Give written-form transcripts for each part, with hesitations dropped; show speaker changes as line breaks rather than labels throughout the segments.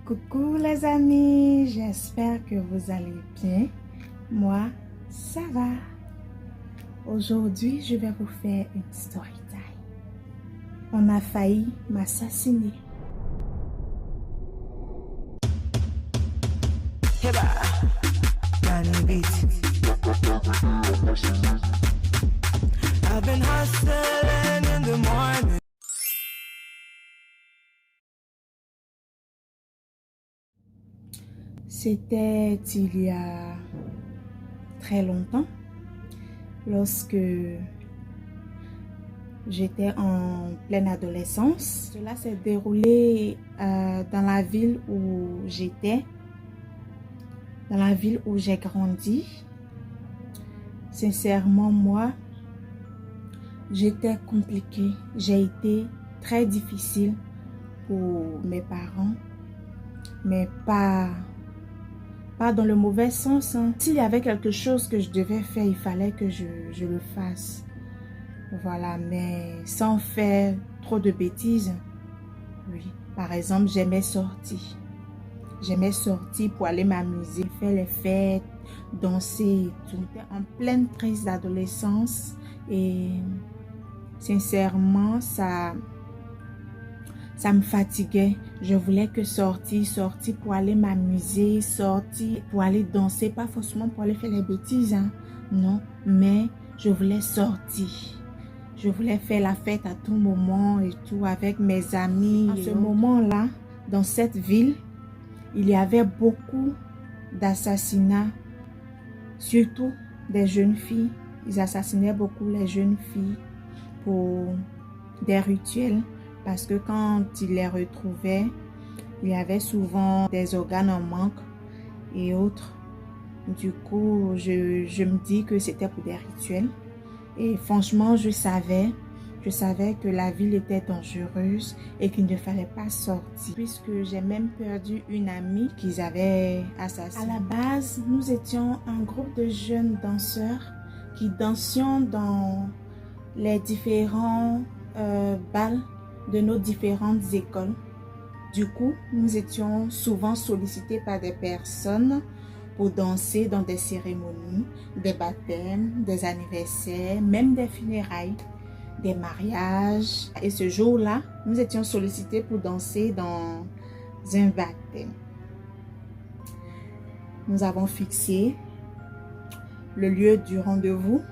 Coucou les amis, j'espère que vous allez bien. Moi, ça va. Aujourd'hui, je vais vous faire une story time. On a failli m'assassiner.
I've been hustling in the morning.
C'était il y a très longtemps, lorsque j'étais en pleine adolescence. Cela s'est déroulé dans la ville où j'étais, dans la ville où j'ai grandi. Sincèrement, moi, j'étais compliquée. J'ai été très difficile pour mes parents, mais pas dans le mauvais sens. S'il y avait quelque chose que je devais faire, il fallait que je le fasse. Voilà, mais sans faire trop de bêtises. Oui, par exemple, j'aimais sortir. J'aimais sortir pour aller m'amuser, faire les fêtes, danser et tout. J'étais en pleine crise d'adolescence et sincèrement, ça me fatiguait. Je voulais que sortir pour aller m'amuser, sortir pour aller danser, pas forcément pour aller faire les bêtises, non, mais je voulais sortir. Je voulais faire la fête à tout moment et tout avec mes amis. À ce moment-là, dans cette ville, il y avait beaucoup d'assassinats, surtout des jeunes filles. Ils assassinaient beaucoup les jeunes filles pour des rituels. Parce que quand ils les retrouvaient, il y avait souvent des organes en manque et autres. Du coup, je me dis que c'était pour des rituels. Et franchement, je savais que la ville était dangereuse et qu'il ne fallait pas sortir. Puisque j'ai même perdu une amie qu'ils avaient assassinée. À la base, nous étions un groupe de jeunes danseurs qui dansions dans les différents bals de nos différentes écoles. Du coup, nous étions souvent sollicités par des personnes pour danser dans des cérémonies, des baptêmes, des anniversaires, même des funérailles, des mariages. Et ce jour-là, nous étions sollicités pour danser dans un baptême. Nous avons fixé le lieu du rendez-vous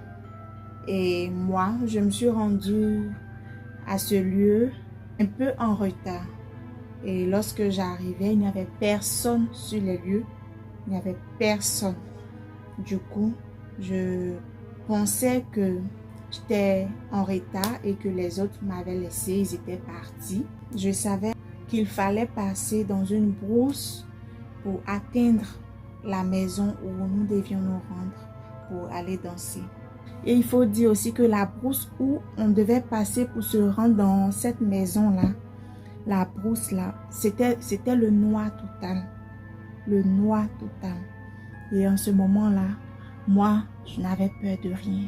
et moi, je me suis rendue à ce lieu un peu en retard. Et lorsque j'arrivais, il n'y avait personne sur les lieux. Il n'y avait personne. Du coup, je pensais que j'étais en retard et que les autres m'avaient laissé. Ils étaient partis. Je savais qu'il fallait passer dans une brousse pour atteindre la maison où nous devions nous rendre pour aller danser. Et il faut dire aussi que la brousse où on devait passer pour se rendre dans cette maison-là, la brousse là, c'était le noir total. Le noir total. Et en ce moment-là, moi, je n'avais peur de rien.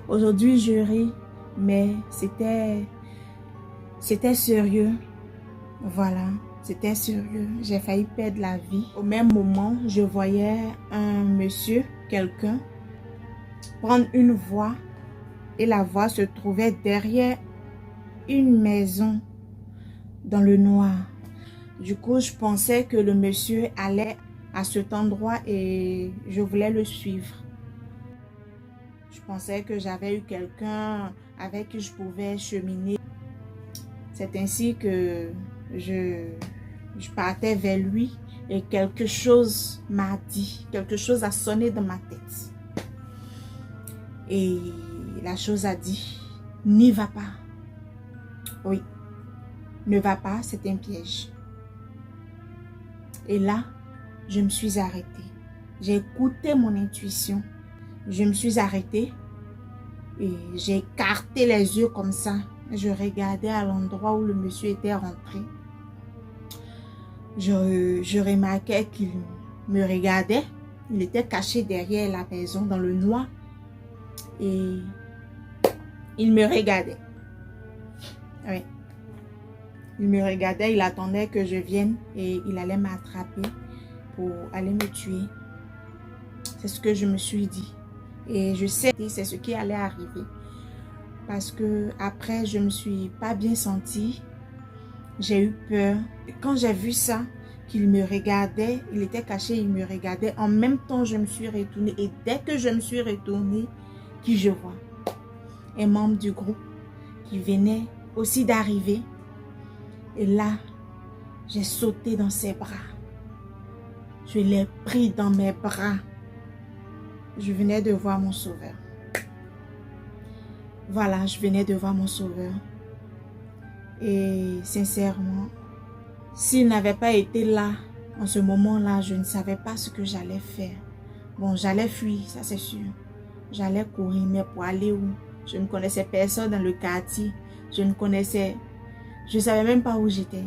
Aujourd'hui, je ris, mais c'était sérieux. Voilà. C'était sérieux, j'ai failli perdre la vie. Au même moment, je voyais un monsieur, quelqu'un, prendre une voie et la voie se trouvait derrière une maison dans le noir. Du coup, je pensais que le monsieur allait à cet endroit et je voulais le suivre. Je pensais que j'avais eu quelqu'un avec qui je pouvais cheminer. C'est ainsi que je partais vers lui et quelque chose m'a dit, quelque chose a sonné dans ma tête. Et la chose a dit, n'y va pas. Oui, ne va pas, c'est un piège. Et là, je me suis arrêtée. J'ai écouté mon intuition. Je me suis arrêtée et j'ai écarté les yeux comme ça. Je regardais à l'endroit où le monsieur était rentré. Je remarquais qu'il me regardait. Il était caché derrière la maison dans le noir. Et il me regardait. Oui. Il me regardait, il attendait que je vienne et il allait m'attraper pour aller me tuer. C'est ce que je me suis dit. Et je sais que c'est ce qui allait arriver. Parce que après, je me suis pas bien sentie. J'ai eu peur. Quand j'ai vu ça, qu'il me regardait, il était caché, il me regardait. En même temps, je me suis retournée. Et dès que je me suis retournée, qui je vois? Un membre du groupe qui venait aussi d'arriver. Et là, j'ai sauté dans ses bras. Je l'ai pris dans mes bras. Je venais de voir mon sauveur. Voilà, je venais de voir mon sauveur. Et sincèrement, s'il n'avait pas été là, en ce moment-là, je ne savais pas ce que j'allais faire. Bon, j'allais fuir, ça c'est sûr. J'allais courir, mais pour aller où? Je ne connaissais personne dans le quartier. Je ne savais même pas où j'étais.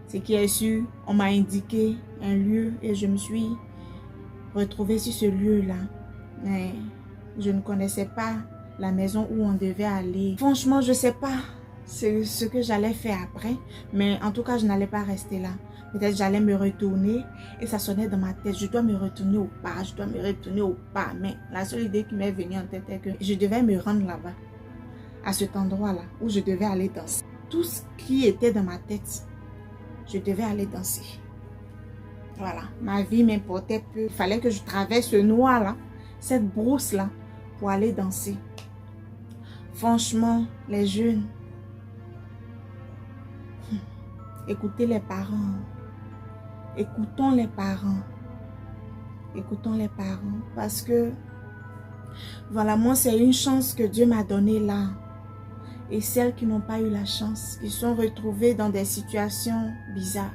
Ce qui est sûr, on m'a indiqué un lieu et je me suis retrouvée sur ce lieu-là. Mais je ne connaissais pas la maison où on devait aller. Franchement, je ne sais pas ce que j'allais faire après. Mais en tout cas, je n'allais pas rester là. Peut-être j'allais me retourner et ça sonnait dans ma tête. Je dois me retourner au pas, je dois me retourner au pas. Mais la seule idée qui m'est venue en tête est que je devais me rendre là-bas, à cet endroit-là où je devais aller danser. Tout ce qui était dans ma tête, je devais aller danser. Voilà, ma vie m'importait peu. Il fallait que je traverse ce noir-là, cette brousse-là, pour aller danser. Franchement, les jeunes, écoutez les parents. Écoutons les parents. Écoutons les parents. Parce que, voilà, moi, c'est une chance que Dieu m'a donnée là. Et celles qui n'ont pas eu la chance, ils sont retrouvés dans des situations bizarres.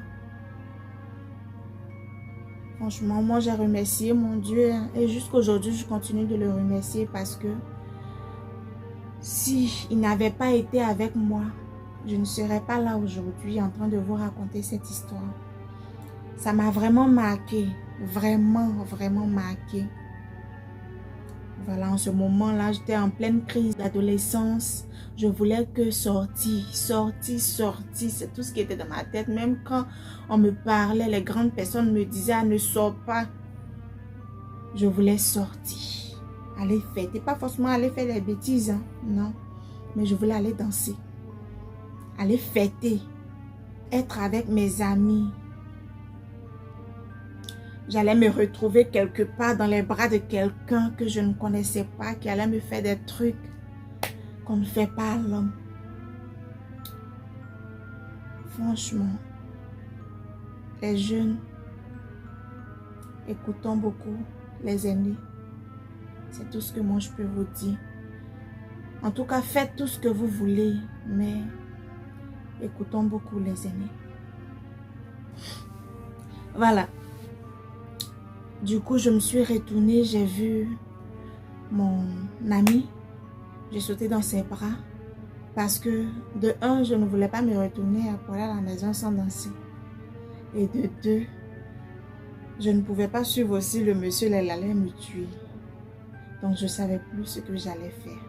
Franchement, moi, j'ai remercié mon Dieu. Et jusqu'aujourd'hui, je continue de le remercier parce que si il n'avait pas été avec moi, je ne serais pas là aujourd'hui en train de vous raconter cette histoire. Ça m'a vraiment marqué. Vraiment, vraiment marqué. Voilà, en ce moment-là, j'étais en pleine crise d'adolescence. Je voulais que sortir. C'est tout ce qui était dans ma tête. Même quand on me parlait, les grandes personnes me disaient, ah, ne sors pas. Je voulais sortir. Aller fêter. Pas forcément aller faire des bêtises, hein, non. Mais je voulais aller danser. Aller fêter. Être avec mes amis. J'allais me retrouver quelque part dans les bras de quelqu'un que je ne connaissais pas, qui allait me faire des trucs qu'on ne fait pas à l'homme. Franchement, les jeunes, écoutons beaucoup les aînés. C'est tout ce que moi je peux vous dire. En tout cas, faites tout ce que vous voulez, mais écoutons beaucoup les aînés. Voilà. Du coup, je me suis retournée, j'ai vu mon ami. J'ai sauté dans ses bras parce que de un, je ne voulais pas me retourner pour aller à la maison sans danser. Et de deux, je ne pouvais pas suivre aussi le monsieur, il allait me tuer. Donc, je ne savais plus ce que j'allais faire.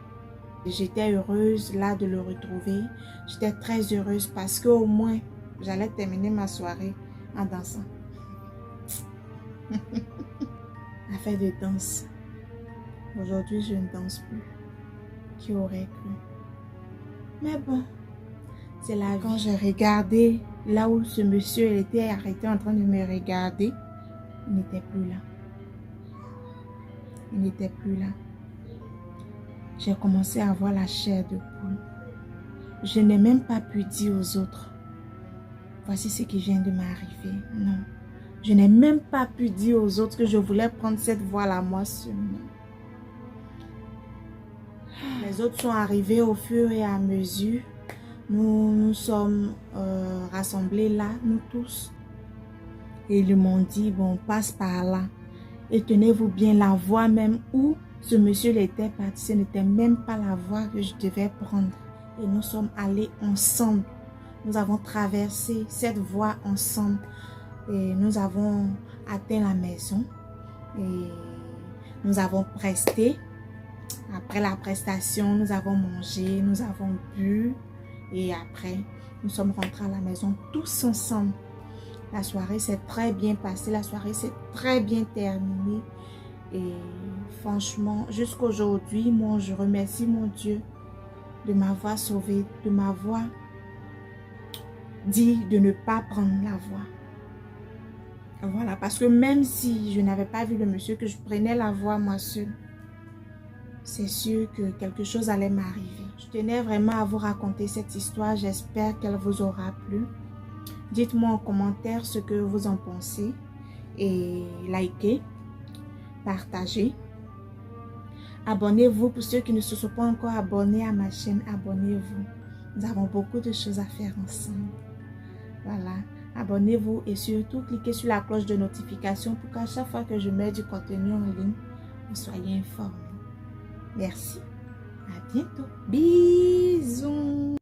J'étais heureuse là de le retrouver. J'étais très heureuse parce qu'au moins, j'allais terminer ma soirée en dansant. Affaire de danse. Aujourd'hui, je ne danse plus. Qui aurait cru? Mais bon, c'est la vie. Quand j'ai regardé là où ce monsieur était arrêté en train de me regarder, il n'était plus là. Il n'était plus là. J'ai commencé à avoir la chair de poule. Je n'ai même pas pu dire aux autres, voici ce qui vient de m'arriver. Non. Je n'ai même pas pu dire aux autres que je voulais prendre cette voie-là moi seulement. Les autres sont arrivés au fur et à mesure. Nous sommes rassemblés là, nous tous. Et ils m'ont dit, bon, passe par là. Et tenez-vous bien, la voie même où ce monsieur était parti, ce n'était même pas la voie que je devais prendre. Et nous sommes allés ensemble. Nous avons traversé cette voie ensemble. Et nous avons atteint la maison. Et nous avons presté. Après la prestation, nous avons mangé, nous avons bu. Et après, Nous sommes rentrés à la maison tous ensemble. La soirée s'est très bien passée. La soirée s'est très bien terminée. Et franchement, jusqu'aujourd'hui, moi, je remercie mon Dieu de m'avoir sauvée, de m'avoir dit de ne pas prendre la voie. Voilà, parce que même si je n'avais pas vu le monsieur, que je prenais la voie moi seule, c'est sûr que quelque chose allait m'arriver. Je tenais vraiment à vous raconter cette histoire. J'espère qu'elle vous aura plu. Dites-moi en commentaire ce que vous en pensez. Et likez, partagez. Abonnez-vous pour ceux qui ne se sont pas encore abonnés à ma chaîne. Abonnez-vous. Nous avons beaucoup de choses à faire ensemble. Voilà. Abonnez-vous et surtout cliquez sur la cloche de notification pour qu'à chaque fois que je mets du contenu en ligne, vous soyez informés. Merci. À bientôt. Bisous.